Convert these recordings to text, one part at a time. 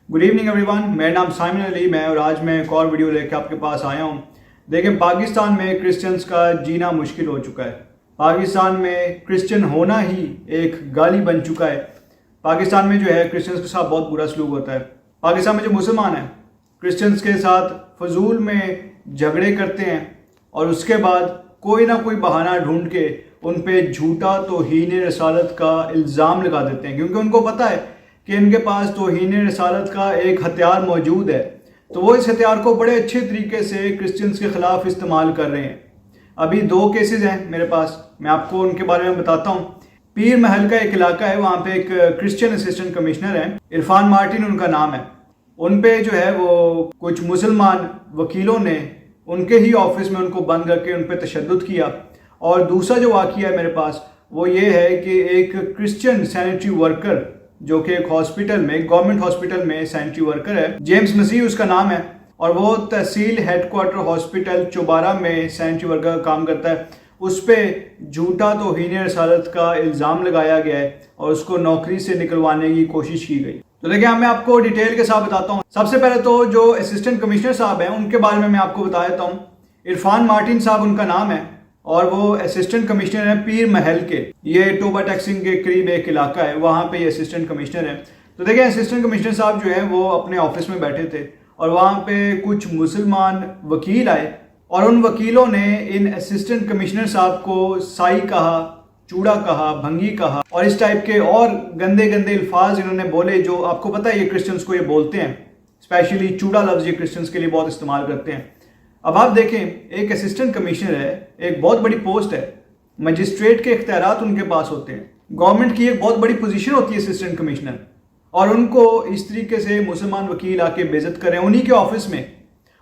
Good evening everyone, मेरा नाम Simon Ali मैं और आज मैं एक और वीडियो लेकर आपके पास आया हूँ। देखें, पाकिस्तान में क्रिश्चियंस का जीना मुश्किल हो चुका है। पाकिस्तान में क्रिश्चियन होना ही एक गाली बन चुका है। पाकिस्तान में जो है क्रिश्चियंस के साथ बहुत बुरा सलूक होता है। पाकिस्तान में जो मुसलमान हैं क्रिश्चियंस के साथ फजूल में झगड़े करते हैं और उसके बाद कोई ना कोई बहाना ढूंढ के उन पे झूठा तौहीन रसालत का इल्ज़ाम लगा देते हैं, क्योंकि उनको पता है कि इनके पास तौहीन रसालत का एक हथियार मौजूद है, तो वो इस हथियार को बड़े अच्छे तरीके से क्रिश्चियंस के ख़िलाफ़ इस्तेमाल कर रहे हैं। अभी 2 केसेस हैं मेरे पास, मैं आपको उनके बारे में बताता हूँ। पीर महल का एक इलाका है, वहाँ पे एक क्रिश्चियन असिस्टेंट कमिश्नर है, इरफान मार्टिन उनका नाम है। उन पे जो है वो कुछ मुसलमान वकीलों ने उनके ही ऑफिस में उनको बंद करके उन पर तशद्दुद किया। और दूसरा जो वाक़या है मेरे पास वो ये है कि एक क्रिश्चियन सैनिटरी वर्कर जो कि एक हॉस्पिटल में, गवर्नमेंट हॉस्पिटल में सैनिटरी वर्कर है, जेम्स मसीह उसका नाम है, और वो तहसील हेडक्वार्टर हॉस्पिटल चौबारा में सैनिटरी वर्कर का काम करता है। उस पर झूठा तौहीन रसालत का इल्ज़ाम लगाया गया है और उसको नौकरी से निकलवाने की कोशिश की गई। तो देखिए, मैं आपको डिटेल के साथ बताता हूँ। सबसे पहले तो जो असिस्टेंट कमिश्नर साहब हैं उनके बारे में मैं आपको बता देता हूँ। इरफान मार्टिन साहब उनका नाम है और वो असिस्टेंट कमिश्नर हैं पीर महल के। ये टोबा टैक्सिंग के करीब एक इलाका है, वहाँ पे ये असिस्टेंट कमिश्नर हैं। तो देखिए, असिस्टेंट कमिश्नर साहब जो है वो अपने ऑफिस में बैठे थे और वहाँ पे कुछ मुसलमान वकील आए और उन वकीलों ने इन असिस्टेंट कमिश्नर साहब को साई कहा, चूड़ा कहा, भंगी कहा और इस टाइप के और गंदे गंदे अल्फाज इन्होंने बोले, जो आपको पता है ये क्रिश्चियंस को ये बोलते हैं। स्पेशली चूड़ा लफ्ज़ ये क्रिश्चियंस के लिए बहुत इस्तेमाल करते हैं। अब आप देखें, एक असिस्टेंट कमिश्नर है, एक बहुत बड़ी पोस्ट है, मजिस्ट्रेट के इख्तियारात उनके पास होते हैं, गवर्नमेंट की एक बहुत बड़ी पोजीशन होती है असिस्टेंट कमिश्नर, और उनको इस तरीके से मुसलमान वकील आके बेइज्जत करें उन्हीं के ऑफिस में।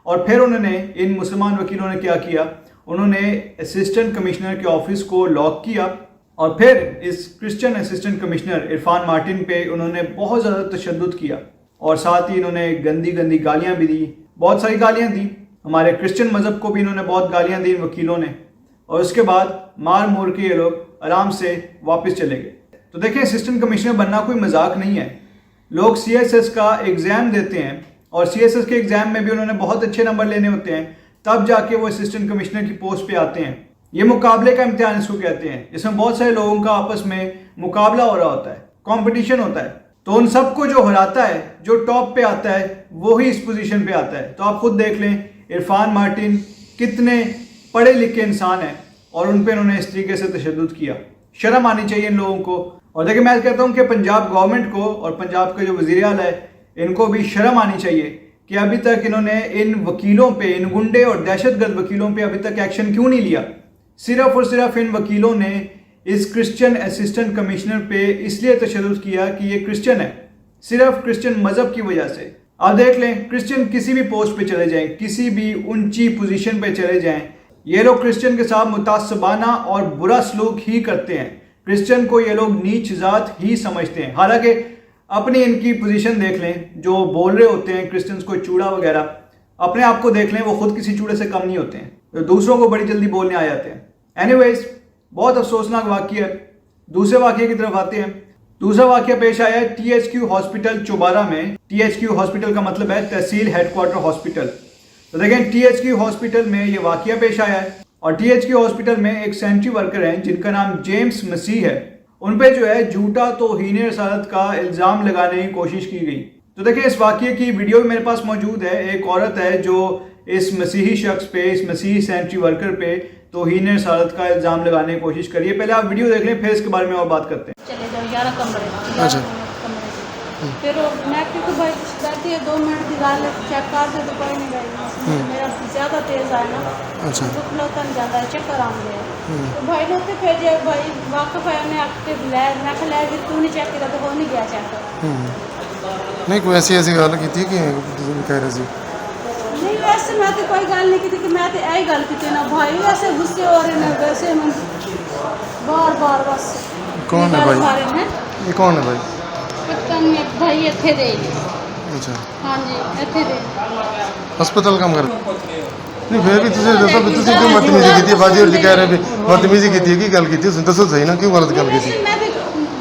और फिर उन्होंने, इन मुसलमान वकीलों ने क्या किया, उन्होंने असिस्टेंट कमिश्नर के ऑफिस को लॉक किया और फिर इस Christian assistant commissioner Irfan Martin पे उन्होंने बहुत ज़्यादा तशद्दुद किया और साथ ही इन्होंने गंदी गंदी गालियाँ भी दी, बहुत सारी गालियाँ दी। हमारे क्रिश्चियन मज़हब को भी इन्होंने बहुत गालियाँ दी इन वकीलों ने, और उसके बाद मार मोर के ये लोग आराम से वापस चले गए। तो देखें, असिस्टेंट कमिश्नर बनना कोई मजाक नहीं है। लोग CSS का एग्ज़ाम देते हैं और CSS के एग्ज़ाम में भी उन्होंने बहुत अच्छे नंबर लेने होते हैं, तब जाके वो असिस्टेंट कमिश्नर की पोस्ट पे आते हैं। ये मुकाबले का इम्तिहान इसको कहते हैं। इसमें बहुत सारे लोगों का आपस में मुकाबला हो रहा होता है, कंपटीशन होता है। तो उन सबको जो हराता है, जो टॉप पे आता है, वो ही इस पोजीशन पे आता है। तो आप खुद देख लें इरफान मार्टिन कितने पढ़े लिखे इंसान हैं और उन पे उन्होंने इस तरीके से तशद्दुद किया। शर्म आनी चाहिए इन लोगों को। और देखिए, मैं कहता हूँ कि पंजाब गवर्नमेंट को और पंजाब के जो वज़ीर आला है, इनको भी शर्म आनी चाहिए कि अभी तक इन्होंने इन वकीलों पे, इन गुंडे और दहशतगर्द वकीलों पे अभी तक एक्शन क्यों नहीं लिया। सिर्फ और सिर्फ इन वकीलों ने इस क्रिश्चियन असिस्टेंट कमिश्नर पे इसलिए तशद्दुद किया कि ये क्रिश्चियन है, सिर्फ क्रिश्चियन मज़हब की वजह से। आप देख लें, क्रिश्चियन किसी भी पोस्ट पे चले जाएं, किसी भी ऊंची पोजीशन पे चले जाएं, ये लोग क्रिश्चियन के साथ मुतासबाना और बुरा सलूक ही करते हैं। क्रिश्चियन को ये लोग नीच जात ही समझते हैं। हालांकि अपनी इनकी पोजीशन देख लें, जो बोल रहे होते हैं क्रिश्चियंस को चूड़ा वगैरह, अपने आप को देख लें, वो खुद किसी चूड़े से कम नहीं होते हैं, तो दूसरों को बड़ी जल्दी बोलने आ जाते हैं। एनीवेज, बहुत अफसोसनाक वाक़या है। दूसरे वाक़े की तरफ आते हैं। दूसरा वाक़या पेश आया है THQ हॉस्पिटल चौबारा में। THQ हॉस्पिटल का मतलब है तहसील हेडक्वार्टर हॉस्पिटल। तो देखें, THQ हॉस्पिटल में ये वाक़या पेश आया है और THQ हॉस्पिटल में एक सैनिटरी वर्कर हैं जिनका नाम जेम्स मसीह है। उन पे जो है झूठा तौहीन रसालत का इल्ज़ाम लगाने की कोशिश की गई। तो देखिए, इस वाक़ये की वीडियो भी मेरे पास मौजूद है। एक औरत है जो इस मसीही शख्स पे, इस मसीही सैनिटरी वर्कर पे तौहीन रसालत का इल्ज़ाम लगाने की कोशिश करिए। पहले आप वीडियो देख लें, फिर इसके बारे में और बात करते हैं। चले जाओ 11 कमरे। अच्छा। फिर मैं क्योंकि भाई बैठी है 2 मिनट की गाल चेक कर दे तो कोई नहीं गई। मेरा ज़्यादा तेज़ आया ना, अच्छा, तो खलोता नहीं जाता है, चक्कर आ गया। तो भाई लोग तो फिर जो भाई वाकफ है उन्हें एक्टिव लै मैं लै जी तू नहीं चेक किया तो हो नहीं गया चेक। नहीं कोई ऐसी गल की थी कि कह रहे थे नहीं, वैसे मैं तो कोई गल नहीं की थी कि मैं तो यही गल की ना भाई, वैसे गुस्से हो रहे हैं, वैसे बार बार बस। कौन है भाई? ये कौन है भाई? पता नहीं भाई, इतने दे। अच्छा, हाँ जी, इतने दे हस्पताल काम कर। नहीं फिर भी तुझे दसो भी तुझे क्यों बदतमीजी की थी? बाजी और कह रहे भी बदतमीजी की थी, की गल की थी उसने? दसो सही ना, क्यों गलत गल की थी? मैं भी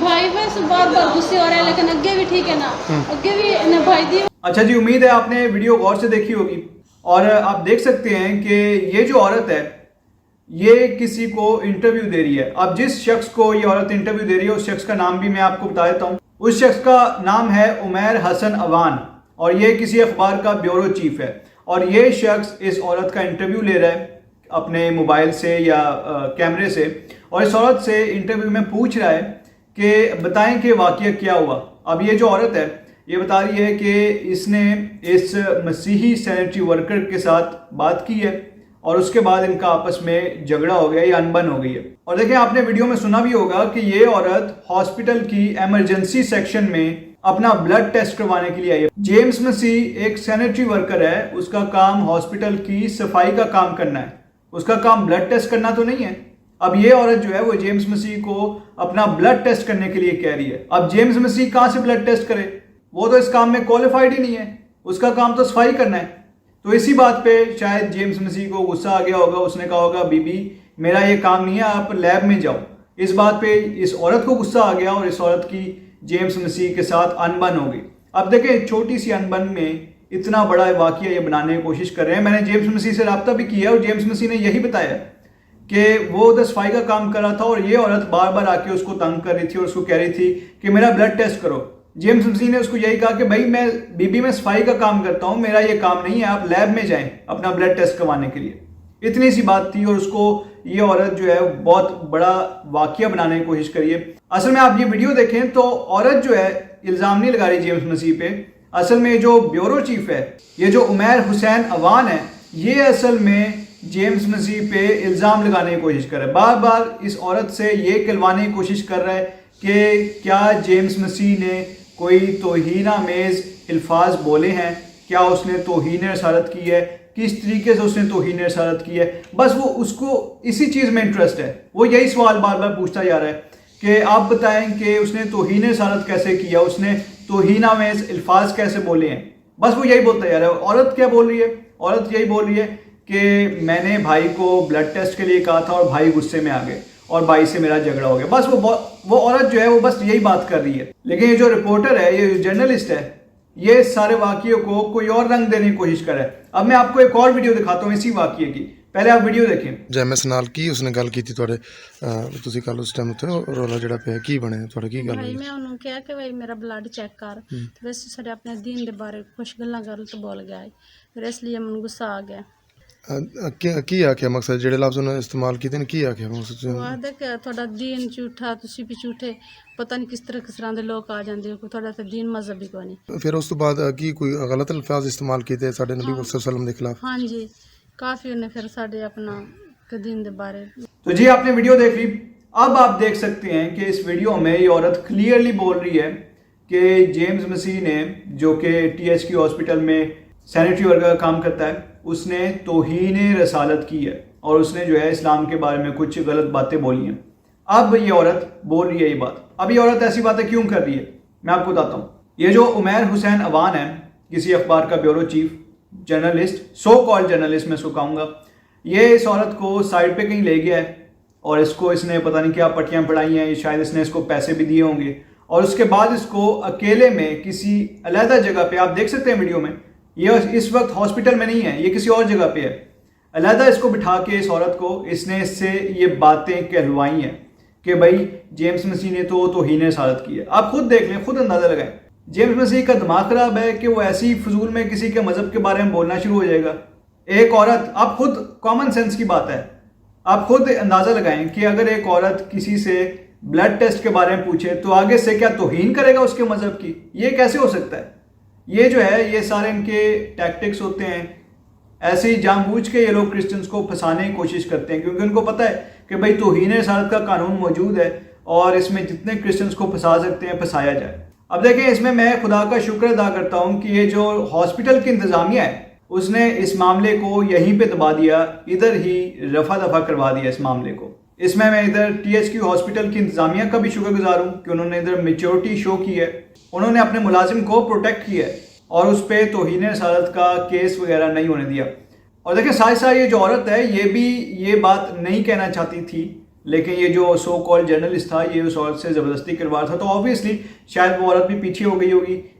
भाई बस बार बार गुस्से हो रहे हैं, लेकिन अगे भी ठीक है ना, अगे भी भाई दी अच्छा जी, उम्मीद है आपने वीडियो गौर से देखी होगी और आप देख सकते हैं कि ये जो औरत है ये किसी को इंटरव्यू दे रही है। अब जिस शख्स को ये औरत इंटरव्यू दे रही है उस शख्स का नाम भी मैं आपको बता देता हूँ। उस शख्स का नाम है उमैर हसन अवान और ये किसी अखबार का ब्यूरो चीफ है और ये शख्स इस औरत का इंटरव्यू ले रहा है अपने मोबाइल से या कैमरे से और इस औरत से इंटरव्यू में पूछ रहा है कि बताएं कि वाकया क्या हुआ। अब ये जो औरत है ये बता रही है कि इसने इस मसीही सैनिटरी वर्कर के साथ बात की है और उसके बाद इनका आपस में झगड़ा हो गया या अनबन हो गई है। और देखिए आपने वीडियो में सुना भी होगा कि ये औरत हॉस्पिटल की इमरजेंसी सेक्शन में अपना ब्लड टेस्ट करवाने के लिए आई है। जेम्स मसीह एक सैनिटरी वर्कर है, उसका काम हॉस्पिटल की सफाई का काम करना है, उसका काम ब्लड टेस्ट करना तो नहीं है। अब ये औरत जो है वो जेम्स मसीह को अपना ब्लड टेस्ट करने के लिए कह रही है। अब जेम्स मसीह कहाँ से ब्लड टेस्ट करे, वो तो इस काम में क्वालिफाइड ही नहीं है, उसका काम तो सफाई करना है। तो इसी बात पे शायद जेम्स मसीह को गुस्सा आ गया होगा, उसने कहा होगा बीबी मेरा ये काम नहीं है, आप लैब में जाओ। इस बात पे इस औरत को गुस्सा आ गया और इस औरत की जेम्स मसीह के साथ अनबन हो गई। अब देखें छोटी सी अनबन में इतना बड़ा वाकया ये बनाने की कोशिश कर रहे हैं। मैंने जेम्स मसीह से रब्ता भी किया और जेम्स मसीह ने यही बताया कि वो उधर सफाई का काम कर रहा था और ये औरत बार बार आके उसको तंग कर रही थी और उसको कह रही थी कि मेरा ब्लड टेस्ट करो। जेम्स मसीह ने उसको यही कहा कि भाई मैं बीबी में सफाई का काम करता हूँ, मेरा ये काम नहीं है, आप लैब में जाएं अपना ब्लड टेस्ट करवाने के लिए। इतनी सी बात थी और उसको ये औरत जो है बहुत बड़ा वाकया बनाने की कोशिश करी है। असल में आप ये वीडियो देखें तो औरत जो है इल्ज़ाम नहीं लगा रही जेम्स मसीह पे, असल में जो ब्यूरो चीफ है ये जो उमैर हुसैन अवान है ये असल में जेम्स मसीह पे इल्ज़ाम लगाने की कोशिश कर रहा है। बार बार इस औरत से ये कहलवाने की कोशिश कर रहा है कि क्या जेम्स मसीह ने कोई तौहीनामेज़ अल्फाज बोले हैं, क्या उसने तौहीन रसालत की है, किस तरीके से उसने तौहीन रसालत की है। बस वो उसको इसी चीज़ में इंटरेस्ट है, वो यही सवाल बार बार पूछता जा रहा है कि आप बताएं कि उसने तौहीन रसालत कैसे किया, उसने तौहीनामेज़ अल्फाज कैसे बोले हैं। बस वो यही बोलता जा रहा है। औरत क्या बोल रही है, औरत यही बोल रही है कि मैंने भाई को ब्लड टेस्ट के लिए कहा था और भाई गुस्से में आ गए और भाई से मेरा झगड़ा हो गया। बस वो औरत जो है वो बस यही बात कर रही है। लेकिन ये जो रिपोर्टर है, ये जर्नलिस्ट है, ये सारे वाकये को कोई और रंग देने की कोशिश कर रहा है। अब मैं आपको एक और वीडियो दिखाता हूँ इसी वाकये की, पहले आप वीडियो देखें। ਜੈਮਸ ਨਾਲ ਕੀ ਉਸਨੇ ਗੱਲ ਕੀਤੀ ਤੁਹਾਡੇ ਤੁਸੀਂ ਕੱਲ ਉਸ ਟਾਈਮ ਉੱਤੇ ਰੋਲਾ ਜਿਹੜਾ ਪਿਆ ਕੀ ਬਣਿਆ ਤੁਹਾਡਾ ਕੀ ਗੱਲ ਭਾਈ ਹੋਈ? ਮੈਂ ਉਹਨੂੰ ਕਿਹਾ ਕਿ ਭਾਈ ਮੇਰਾ ਬਲੱਡ ਚੈੱਕ ਕਰ, ਤੇ ਵੈਸੇ ਸਾਡੇ ਆਪਣੇ ਦੀਨ ਦੇ ਬਾਰੇ ਕੁਝ ਗੱਲਾਂ ਗਲਤ ਬੋਲ ਗਿਆ ਹੈ, ਫਿਰ ਇਸ ਲਈ ਮੈਨੂੰ ਗੁੱਸਾ ਆ ਗਿਆ। ਕੀ ਆਖਿਆ ਮਕਸਦ ਜਿਹੜੇ ਲਫ਼ਜ਼ ਉਹਨੇ ਇਸਤੇਮਾਲ ਕੀਤੇ ਨੇ, ਕੀ ਆਖਿਆ ਮਕਸਦ? ਉਹ ਆਖਦਾ ਕਿ ਤੁਹਾਡਾ ਦੀਨ ਝੂਠਾ, ਤੁਸੀਂ ਵੀ ਝੂਠੇ, ਪਤਾ ਨਹੀਂ ਕਿਸ ਤਰ੍ਹਾਂ ਦੇ ਲੋਕ ਆ ਜਾਂਦੇ ਹੋ, ਤੁਹਾਡਾ ਤਾਂ ਦੀਨ ਮਜ਼ਹਬੀ ਕੋਈ ਨਹੀਂ। ਫਿਰ ਉਸ ਤੋਂ ਬਾਅਦ ਕੀ ਕੋਈ ਗਲਤ ਅਲਫਾਜ਼ ਇਸਤੇਮਾਲ ਕੀਤੇ ਸਾਡੇ ਨਬੀ ਮੁਹੰਮਦ सल्लल्लाहु अलैहि वसल्लम ਦੇ ਖਿਲਾਫ? ਹਾਂਜੀ काफ़ी उन्हें फिर साढ़े अपना दीन के बारे। तो जी आपने वीडियो देख ली। अब आप देख सकते हैं कि इस वीडियो में ये औरत क्लियरली बोल रही है कि जेम्स मसीह ने, जो कि THQ हॉस्पिटल में सैनिटरी वर्कर का काम करता है, उसने तौहीन रसालत की है और उसने जो है इस्लाम के बारे में कुछ गलत बातें बोली हैं। अब ये औरत बोल रही है ये बात। अब ये औरत ऐसी बातें क्यों कर रही है मैं आपको बताता हूँ। ये जो उमैर हुसैन अवान है, किसी अखबार का bureau chief, journalist, so called journalist मैं इसको कहूँगा, ये इस औरत को साइड पे कहीं ले गया है और इसको इसने पता नहीं क्या पट्टियाँ पढ़ाई हैं, शायद इसने इसको पैसे भी दिए होंगे और उसके बाद इसको अकेले में किसी अलहदा जगह पे, आप देख सकते हैं वीडियो में, ये इस वक्त हॉस्पिटल में नहीं है, ये किसी और जगह पे है, अलहदा इसको बिठा के इस औरत को इसने इससे ये बातें कहलवाई हैं कि भाई जेम्स मसीह ने तो तौहीन रसालत की है। आप खुद देख लें, खुद अंदाज़ा लगाएं। जेम्स मसीह का दिमाग खराब है कि वो ऐसी फजूल में किसी के मज़हब के बारे में बोलना शुरू हो जाएगा। एक औरत, आप खुद कॉमन सेंस की बात है, आप खुद अंदाज़ा लगाएं कि अगर एक औरत किसी से ब्लड टेस्ट के बारे में पूछे तो आगे से क्या तौहीन करेगा उसके मज़हब की? ये कैसे हो सकता है? ये जो है ये सारे इनके टैक्टिक्स होते हैं। ऐसे ही जानबूझ के ये लोग क्रिश्चियंस को फंसाने की कोशिश करते हैं क्योंकि उनको पता है कि भाई तौहीन रसालत का कानून मौजूद है और इसमें जितने क्रिश्चियंस को फंसा सकते हैं फंसाया जाए। अब देखें, इसमें मैं खुदा का शुक्र अदा करता हूँ कि ये जो हॉस्पिटल की इंतज़ामिया है उसने इस मामले को यहीं पे दबा दिया, इधर ही रफा दफा करवा दिया इस मामले को। इसमें मैं इधर THQ हॉस्पिटल की इंतज़ामिया का भी शुक्रगुजार हूँ कि उन्होंने इधर मेच्योरिटी शो की है, उन्होंने अपने मुलाजिम को प्रोटेक्ट किया है और उस पर तौहीन रसालत का केस वगैरह नहीं होने दिया। और देखिए साथ साथ ये जो औरत है ये भी ये बात नहीं कहना चाहती थी, लेकिन ये जो सो कॉल्ड जर्नलिस्ट था ये उस औरत से ज़बरदस्ती करवा था, तो ऑब्वियसली शायद वो औरत भी पीछे हो गई होगी